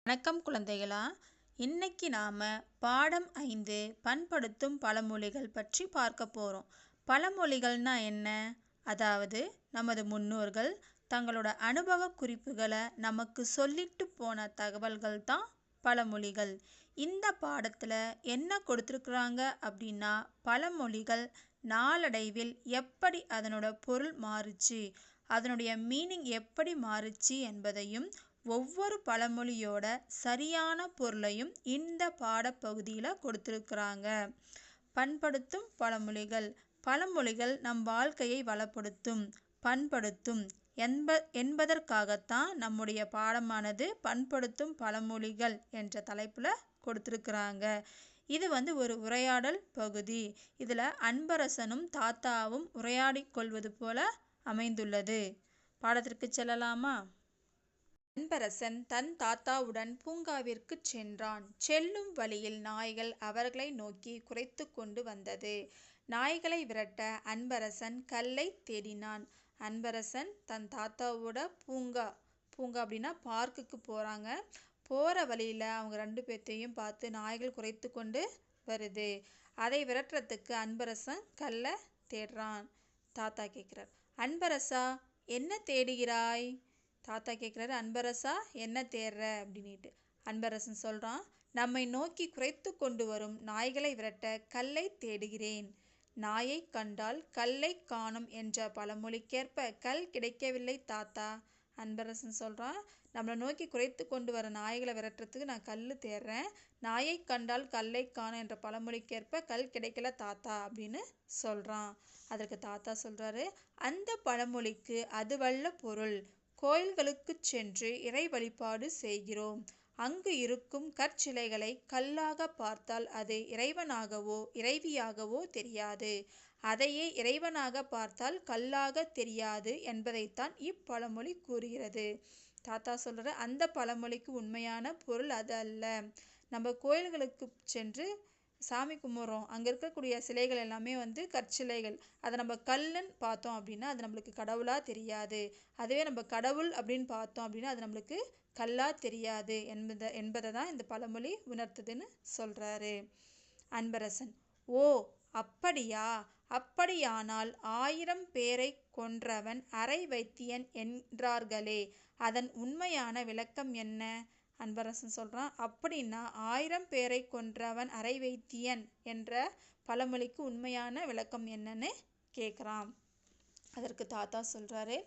வணக்கம் குழந்தைகளா. இன்னைக்கு நாம பாடம் 5 பண்படுத்தும் பழமொழிகள் பற்றி பார்க்க போறோம். பழமொழிகள்னா என்ன? அதாவது நமது முன்னோர்கள் தங்களோட அனுபவ குறிப்புகளை நமக்கு சொல்லிட்டு போன தகவல்கள் தான் பழமொழிகள். இந்த பாடத்துல என்ன கொடுத்துருக்குறாங்க அப்படின்னா, பழமொழிகள் நாளடைவில் எப்படி அதனோட பொருள் மாறுச்சு, அதனுடைய மீனிங் எப்படி மாறுச்சு என்பதையும் ஒவ்வொரு பழமொழியோட சரியான பொருளையும் இந்த பாடப்பகுதியில் கொடுத்துருக்குறாங்க. பண்படுத்தும் பழமொழிகள். பழமொழிகள் நம் வாழ்க்கையை வளப்படுத்தும், பண்படுத்தும் என்பதற்காகத்தான் நம்முடைய பாடமானது பண்படுத்தும் பழமொழிகள் என்ற தலைப்பில் கொடுத்துருக்குறாங்க. இது ஒரு உரையாடல் பகுதி. இதில் அன்பரசனும் தாத்தாவும் உரையாடி கொள்வது போல அமைந்துள்ளது. பாடத்திற்கு செல்லலாமா? அன்பரசன் தன் தாத்தாவுடன் பூங்காவிற்கு சென்றான். செல்லும் வழியில் நாய்கள் அவர்களை நோக்கி குரைத்து கொண்டு வந்தது. நாய்களை விரட்ட அன்பரசன் கல்லை தேடினான். அன்பரசன் தன் தாத்தாவோட பூங்கா அப்படின்னா பார்க்குக்கு போகிறாங்க. போகிற வழியில் அவங்க 2 பேர்த்தையும் பார்த்து நாய்கள் குரைத்து கொண்டு வருது. அதை விரட்டுறதுக்கு அன்பரசன் கல்லை தேடுறான். தாத்தா கேட்குறார், அன்பரசா என்ன தேடுகிறாய்? தாத்தா கேட்குறாரு, அன்பரசா என்ன தேடுற அப்படின்ட்டு. அன்பரசன் சொல்கிறான், நம்மை நோக்கி குரைத்து கொண்டு வரும் நாய்களை விரட்ட கல்லை தேடுகிறேன். நாயை கண்டால் கல்லை காணும் என்ற பழமொழிக்கேற்ப கல் கிடைக்கவில்லை தாத்தா. அன்பரசன் சொல்கிறான், நம்மளை நோக்கி குரைத்து கொண்டு வர நாய்களை விரட்டுறதுக்கு நான் கல் தேடுறேன். நாயை கண்டால் கல்லை காணும் என்ற பழமொழிக்கேற்ப கல் கிடைக்கல தாத்தா அப்படின்னு சொல்கிறான். அதற்கு தாத்தா சொல்கிறாரு, அந்த பழமொழிக்கு அதுவல்ல பொருள். கோயில்களுக்கு சென்று இறை வழிபாடு செய்கிறோம். அங்கு இருக்கும் கற்சிலைகளை கல்லாக பார்த்தால் அது இறைவனாகவோ இறைவியாகவோ தெரியாது. அதையே இறைவனாக பார்த்தால் கல்லாக தெரியாது என்பதைத்தான் இப்பழமொழி கூறுகிறது. தாத்தா சொல்கிற அந்த பழமொழிக்கு உண்மையான பொருள் அது அல்ல. நம்ம கோயில்களுக்கு சென்று சாமி கும்பிட்றோம். அங்கே இருக்கக்கூடிய சிலைகள் எல்லாமே கற்சிலைகள். அதை நம்ம கல்லுன்னு பார்த்தோம் அப்படின்னா அது நம்மளுக்கு கடவுளாக தெரியாது. அதுவே நம்ம கடவுள் அப்படின்னு பார்த்தோம் அப்படின்னா அது நம்மளுக்கு கல்லாக தெரியாது என்பதை தான் இந்த பழமொழி உணர்த்துதுன்னு சொல்கிறாரு அன்பரசன். ஓ அப்படியா? அப்படியானால் 1000 பேரை கொன்றவன் அரை வைத்தியன் என்றார்களே, அதன் உண்மையான விளக்கம் என்ன? அன்பரசன் சொல்கிறான், அப்படின்னா 1000 பேரை கொன்றவன் அரை வைத்தியன் என்ற பழமொழிக்கு உண்மையான விளக்கம் என்னன்னு கேட்குறான். அதற்கு தாத்தா சொல்கிறாரு,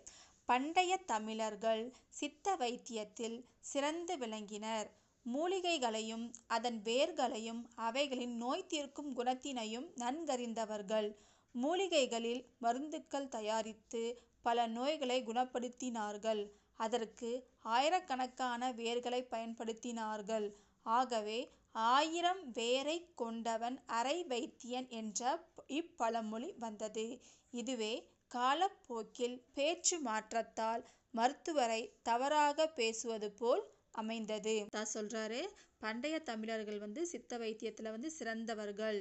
பண்டைய தமிழர்கள் சித்த வைத்தியத்தில் சிறந்து விளங்கினர். மூலிகைகளையும் அதன் வேர்களையும் அவைகளின் நோய் தீர்க்கும் குணத்தினையும் நன்கறிந்தவர்கள். மூலிகைகளில் மருந்துக்கள் தயாரித்து பல நோய்களை குணப்படுத்தினார்கள். அதற்கு ஆயிரக்கணக்கான வேர்களை பயன்படுத்தினார்கள். ஆகவே 1000 வேரை கொண்டவன் அரை வைத்தியன் என்ற இப்பழமொழி வந்தது. இதுவே காலப்போக்கில் பேச்சு மாற்றத்தால் மருத்துவரை தவறாக பேசுவது போல் அமைந்தது. சொல்றாரு, பண்டைய தமிழர்கள் சித்த வைத்தியத்துல சிறந்தவர்கள்.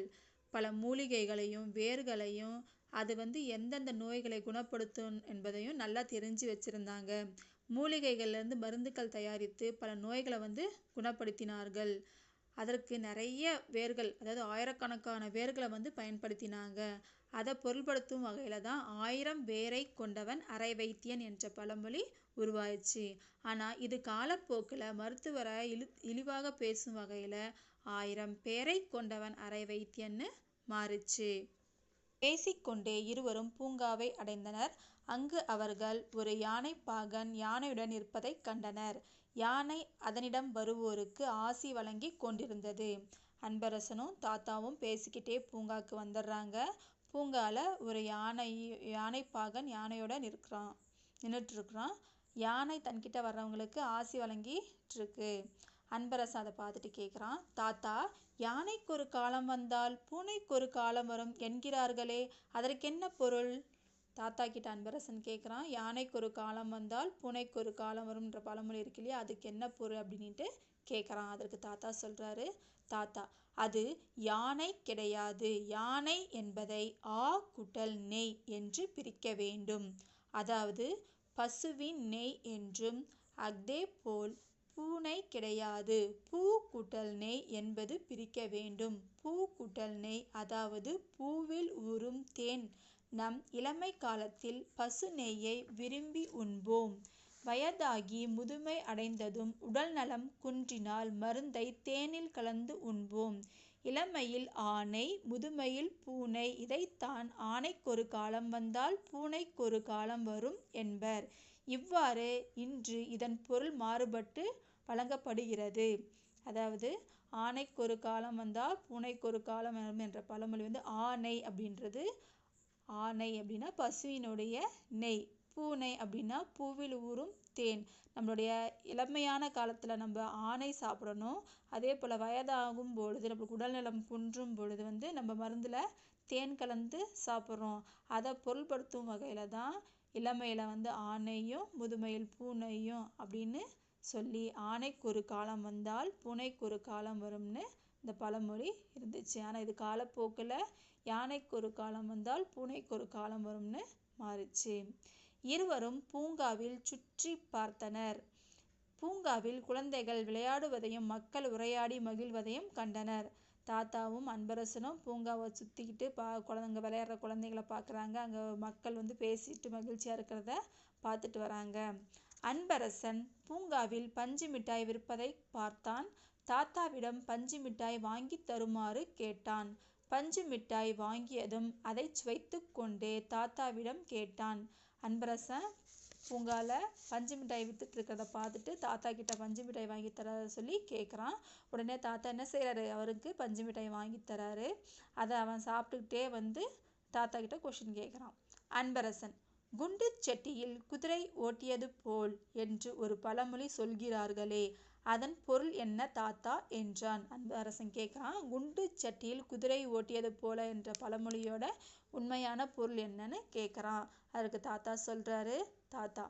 பல மூலிகைகளையும் வேர்களையும் அது எந்தெந்த நோய்களை குணப்படுத்தும் என்பதையும் நல்லா தெரிஞ்சு வச்சிருந்தாங்க. மூலிகைகள்லேருந்து மருந்துக்கள் தயாரித்து பல நோய்களை குணப்படுத்தினார்கள். அதற்கு நிறைய வேர்கள், அதாவது ஆயிரக்கணக்கான வேர்களை பயன்படுத்தினாங்க. அதை பொருள்படுத்தும் வகையில் தான் 1000 வேரை கொண்டவன் அரை வைத்தியன் என்ற பழமொழி உருவாயிடுச்சு. ஆனால் இது காலப்போக்கில் மருத்துவரை இழிவாக பேசும் வகையில் 1000 பேரை கொண்டவன் அரை வைத்தியன்னு மாறிச்சு. பேசிக்கொண்டே இருவரும் பூங்காவை அடைந்தனர். அங்கு அவர்கள் ஒரு யானைப்பாகன் யானையுடன் இருப்பதை கண்டனர். யானை அதனிடம் வருவோருக்கு ஆசி வழங்கி கொண்டிருந்தது. அன்பரசனும் தாத்தாவும் பேசிக்கிட்டே பூங்காக்கு வந்துடுறாங்க. பூங்கால ஒரு யானைப்பாகன் யானையோட நின்றுட்டு இருக்கிறான். யானை தன்கிட்ட வர்றவங்களுக்கு ஆசி வழங்கிட்டு இருக்கு. அன்பரசன் அதை பார்த்துட்டு கேட்குறான், தாத்தா, யானைக்கு ஒரு காலம் வந்தால் பூனைக்கு ஒரு காலம் வரும் என்கிறார்களே, அதற்கு என்ன பொருள்? தாத்தா கிட்ட அன்பரசன் கேட்குறான், யானைக்கு ஒரு காலம் வந்தால் பூனைக்கு ஒரு காலம் வரும்ன்ற பழமொழி இருக்கு இல்லையா, அதுக்கு என்ன பொருள் அப்படின்ட்டு கேட்குறான். அதற்கு தாத்தா சொல்கிறாரு, தாத்தா, அது யானை கிடையாது. யானை என்பதை ஆ கூட்டல் நெய் என்று பிரிக்க வேண்டும். அதாவது பசுவின் நெய் என்றும், அதே போல் பூனை கிடையாது. பூ கூட்டல் நெய் என்பது பிரிக்க வேண்டும். பூ கூட்டல் நெய் அதாவது பூவில் ஊறும் தேன். நம் இளமை காலத்தில் பசு நெய்யை விரும்பி உண்போம். வயதாகி முதுமை அடைந்ததும் உடல் நலம் குன்றினால் மருந்தை தேனில் கலந்து உண்போம். இளமையில் ஆனை, முதுமையில் பூனை. இதைத்தான் ஆனைக்கொரு காலம் வந்தால் பூனைக்கொரு காலம் வரும் என்பர். இவ்வாறு இன்று இதன் பொருள் மாறுபட்டு வழங்கப்படுகிறது. அதாவது ஆனைக்கொரு காலம் வந்தால் பூனைக்கொரு காலம் வரும் என்ற பழமொழி ஆனை அப்படின்றது, ஆனை அப்படின்னா பசுவினுடைய நெய், பூனை அப்படின்னா பூவில் ஊறும் தேன். நம்மளுடைய இளமையான காலத்தில் நம்ம ஆணை சாப்பிடணும். அதே போல் வயதாகும் பொழுது நம்மளுக்கு உடல்நலம் குன்றும் பொழுது நம்ம மருந்தில் தேன் கலந்து சாப்பிட்றோம். அதை பொருள்படுத்தும் வகையில் தான் இளமையில் ஆணையும் முதுமையில் பூனையும் அப்படின்னு சொல்லி ஆனைக்கொரு காலம் வந்தால் பூனைக்கொரு காலம் வரும்னு இந்த பழமொழி இருந்துச்சு. ஆனால் இது காலப்போக்கில் யானைக்கொரு காலம் வந்தால் பூனைக்கொரு காலம் வரும்னு மாறிச்சு. இருவரும் பூங்காவில் சுற்றி பார்த்தனர். பூங்காவில் குழந்தைகள் விளையாடுவதையும் மக்கள் உரையாடி மகிழ்வதையும் கண்டனர். தாத்தாவும் அன்பரசனும் பூங்காவை சுற்றிக்கிட்டு குழந்தைங்க விளையாடுற குழந்தைகளை பார்க்குறாங்க. அங்கே மக்கள் பேசிட்டு மகிழ்ச்சியாக இருக்கிறத பார்த்துட்டு வராங்க. அன்பரசன் பூங்காவில் பஞ்சு மிட்டாய் விற்பதை பார்த்தான். தாத்தாவிடம் பஞ்சு மிட்டாய் வாங்கி தருமாறு கேட்டான். பஞ்சு மிட்டாய் வாங்கியதும் அதை சுவைத்து கொண்டே தாத்தாவிடம் கேட்டான். அன்பரசன் பூங்காவில் பஞ்சு மிட்டாய் விற்றுட்டு இருக்கிறத பார்த்துட்டு தாத்தா கிட்ட பஞ்சு மிட்டாய் வாங்கி தர சொல்லி கேட்குறான். உடனே தாத்தா என்ன செய்கிறாரு, அவருக்கு பஞ்சு மிட்டாய் வாங்கி தராரு. அதை அவன் சாப்பிட்டுக்கிட்டே தாத்தா கிட்ட கொஷின் கேட்குறான். அன்பரசன், குண்டு சட்டியில் குதிரை ஓட்டியது போல் என்று ஒரு பழமொழி சொல்கிறார்களே, அதன் பொருள் என்ன தாத்தா என்றான். அன்பரசன் கேட்குறான், குண்டு சட்டியில் குதிரை ஓட்டியது போல என்ற பழமொழியோட உண்மையான பொருள் என்னன்னு கேட்குறான். அதற்கு தாத்தா சொல்கிறாரு, தாத்தா,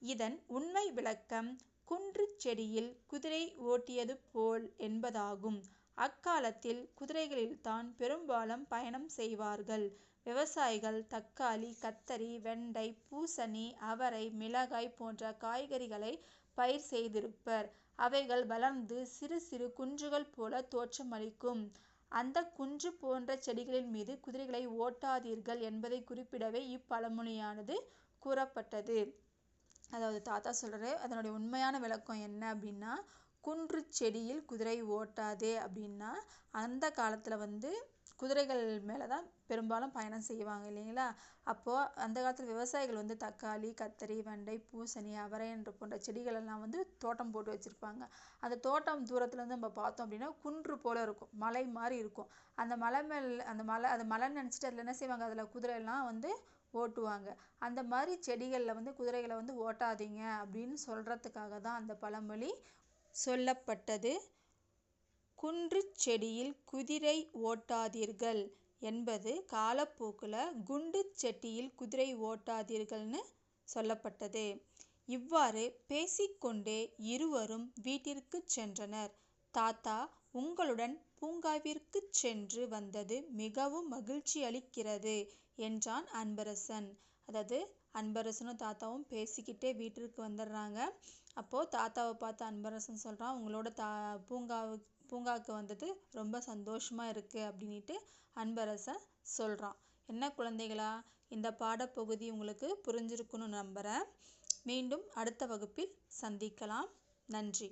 இதன் உண்மை விளக்கம் குன்று செடியில் குதிரை ஓட்டியது போல் என்பதாகும். அக்காலத்தில் குதிரைகளில்தான் பெரும்பாலும் பயணம் செய்வார்கள். விவசாயிகள் தக்காளி, கத்தரி, வெண்டை, பூசணி, அவரை, மிளகாய் போன்ற காய்கறிகளை பயிர் செய்திருப்பர். அவைகள் வளர்ந்து சிறு சிறு குன்றுகள் போல தோற்றமளிக்கும். அந்த குன்று போன்ற செடிகளின் மீது குதிரைகளை ஓட்டாதீர்கள் என்பதை குறிப்பிடவே இப்பழமொழியானது கூறப்பட்டது. அதாவது தாத்தா சொல்கிறாரு, அதனுடைய உண்மையான விளக்கம் என்ன அப்படின்னா, குன்று செடியில் குதிரை ஓட்டாதே அப்படின்னா அந்த காலத்தில் குதிரைகள் மேலே தான் பெரும்பாலும் பயணம் செய்வாங்க இல்லைங்களா. அப்போது அந்த காலத்தில் விவசாயிகள் தக்காளி, கத்தரி, வெண்டை, பூசணி, அவரை என்ற போன்ற செடிகளெல்லாம் தோட்டம் போட்டு வச்சுருப்பாங்க. அந்த தோட்டம் தூரத்தில் நம்ம பார்த்தோம் அப்படின்னா குன்று போல் இருக்கும், மலை மாதிரி இருக்கும். அந்த மலை மேல் அந்த மலைன்னு நினச்சிட்டு அதில் என்ன செய்வாங்க, அதில் குதிரையெல்லாம் ஓட்டுவாங்க. அந்த மாதிரி செடிகளில் குதிரைகளை ஓட்டாதீங்க அப்படின்னு சொல்கிறதுக்காக தான் அந்த பழமொழி சொல்லப்பட்டது. குன்று செடியில் குதிரை ஓட்டாதீர்கள் என்பது காலப்போக்கில் குண்டு செட்டியில் குதிரை ஓட்டாதீர்கள்னு சொல்லப்பட்டது. இவ்வாறு பேசிக்கொண்டே இருவரும் வீட்டிற்கு சென்றனர். தாத்தா, உங்களுடன் பூங்காவிற்கு சென்று வந்தது மிகவும் மகிழ்ச்சி அளிக்கிறது என்றான் அன்பரசன். அதாவது அன்பரசனும் தாத்தாவும் பேசிக்கிட்டே வீட்டிற்கு வந்துடுறாங்க. அப்போது தாத்தாவை பார்த்து அன்பரசன் சொல்கிறான், உங்களோட பூங்காவுக்கு வந்தது ரொம்ப சந்தோஷமாக இருக்குது அப்படின்ட்டு அன்பரசன் சொல்கிறான். என்ன குழந்தைகளா, இந்த பாடப்பகுதி உங்களுக்கு புரிஞ்சிருக்குன்னு நம்புகிறேன். மீண்டும் அடுத்த வகுப்பில் சந்திக்கலாம். நன்றி.